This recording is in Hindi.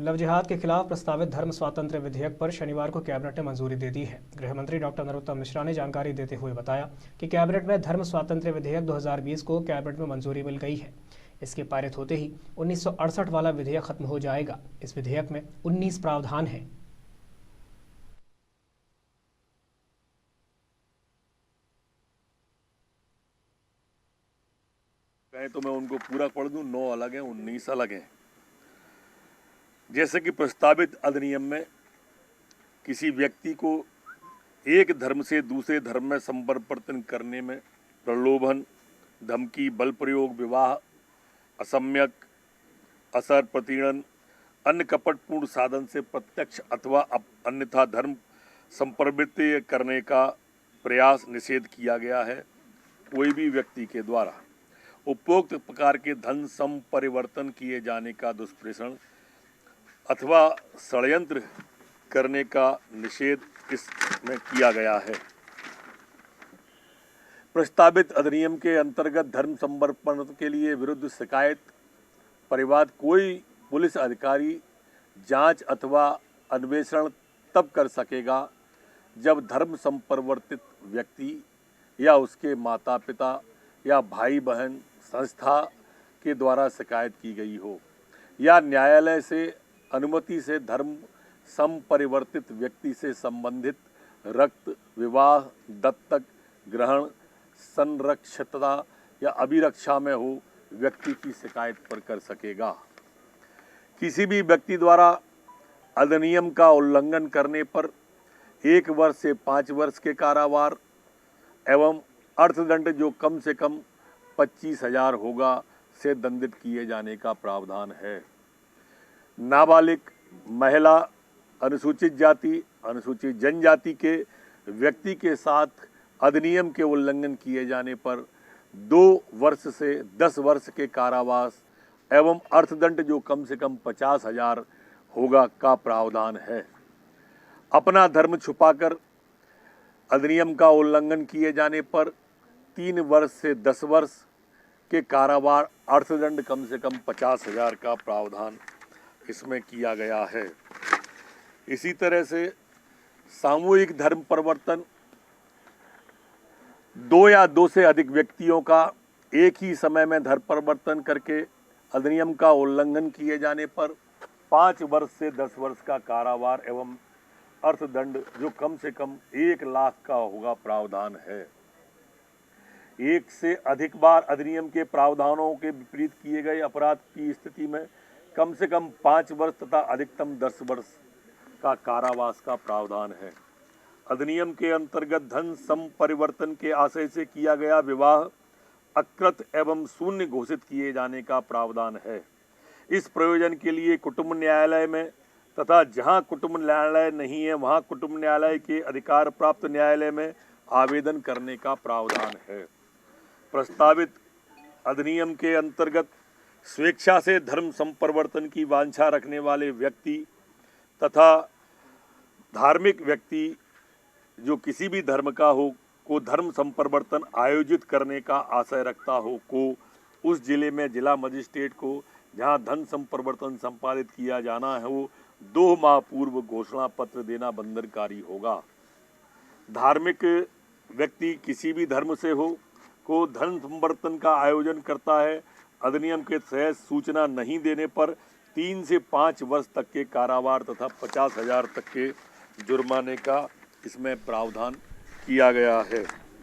लव जिहाद के खिलाफ प्रस्तावित धर्म स्वातंत्र्य विधेयक पर शनिवार को कैबिनेट ने मंजूरी दे दी है। गृह मंत्री डॉक्टर नरोत्तम मिश्रा ने जानकारी देते हुए बताया कि कैबिनेट में धर्म स्वातंत्र्य विधेयक 2020 को कैबिनेट में मंजूरी मिल गई है। इसके पारित होते ही 1968 वाला विधेयक खत्म हो जाएगा। इस विधेयक में 19 प्रावधान हैं। तो मैं उनको पूरा पढ़ दूं। 9 अलग हैं, 19 अलग हैं। जैसे कि प्रस्तावित अधिनियम में किसी व्यक्ति को एक धर्म से दूसरे धर्म में संपरिवर्तन करने में प्रलोभन, धमकी, बल प्रयोग, विवाह, असम्यक, असर, प्रतिणन, अन्य कपटपूर्ण साधन से प्रत्यक्ष अथवा अन्यथा धर्म संपरिवर्तित करने का प्रयास निषेध किया गया है। कोई भी व्यक्ति के द्वारा उपरोक्त प्रकार के धन संपरिवर्तन किए जाने का दुष्प्रेषण अथवा षड्यंत्र करने का निषेध इसमें किया गया है। प्रस्तावित अधिनियम के अंतर्गत धर्म संपरिवर्तन के लिए विरुद्ध शिकायत परिवाद कोई पुलिस अधिकारी जांच अथवा अन्वेषण तब कर सकेगा जब धर्म संपरिवर्तित व्यक्ति या उसके माता पिता या भाई बहन संस्था के द्वारा शिकायत की गई हो या न्यायालय से अनुमति से धर्म संपरिवर्तित व्यक्ति से संबंधित रक्त, विवाह, दत्तक ग्रहण, संरक्षितता या अभिरक्षा में हो व्यक्ति की शिकायत पर कर सकेगा। किसी भी व्यक्ति द्वारा अधिनियम का उल्लंघन करने पर 1 वर्ष से 5 वर्ष के कारावार एवं अर्थदंड जो कम से कम 25,000 होगा से दंडित किए जाने का प्रावधान है। नाबालिग, महिला, अनुसूचित जाति, अनुसूचित जनजाति के व्यक्ति के साथ अधिनियम के उल्लंघन किए जाने पर 2 वर्ष से 10 वर्ष के कारावास एवं अर्थदंड जो कम से कम 50,000 होगा का प्रावधान है। अपना धर्म छुपाकर अधिनियम का उल्लंघन किए जाने पर 3 वर्ष से 10 वर्ष के कारावार, अर्थदंड कम से कम 50,000 का प्रावधान इसमें किया गया है। इसी तरह से सामूहिक धर्म परिवर्तन 2 या 2 से अधिक व्यक्तियों का एक ही समय में धर्म परिवर्तन करके अधिनियम का उल्लंघन किए जाने पर 5 वर्ष से 10 वर्ष का कारावार एवं अर्थदंड जो कम से कम 1 लाख का होगा प्रावधान है। एक से अधिक बार अधिनियम के प्रावधानों के विपरीत किए गए अपराध की स्थिति में कम से कम 5 वर्ष तथा अधिकतम 10 वर्ष का कारावास का प्रावधान है। अधिनियम के अंतर्गत धन संपरिवर्तन के आशय से किया गया विवाह अकृत एवं शून्य घोषित किए जाने का प्रावधान है। इस प्रयोजन के लिए कुटुंब न्यायालय में तथा जहां कुटुंब न्यायालय नहीं है वहां कुटुंब न्यायालय के अधिकार प्राप्त न्यायालय में आवेदन करने का प्रावधान है। प्रस्तावित अधिनियम के अंतर्गत स्वेच्छा से धर्म संपरिवर्तन की वांछा रखने वाले व्यक्ति तथा धार्मिक व्यक्ति जो किसी भी धर्म का हो को धर्म संपरिवर्तन आयोजित करने का आशय रखता हो को उस जिले में जिला मजिस्ट्रेट को जहां धन संपरिवर्तन संपादित किया जाना है वो 2 माह पूर्व घोषणा पत्र देना बंधनकारी होगा। धार्मिक व्यक्ति किसी भी धर्म से हो को धन संपरिवर्तन का आयोजन करता है, अधिनियम के तहत सूचना नहीं देने पर 3 से 5 वर्ष तक के कारावार तथा 50,000 तक के जुर्माने का इसमें प्रावधान किया गया है।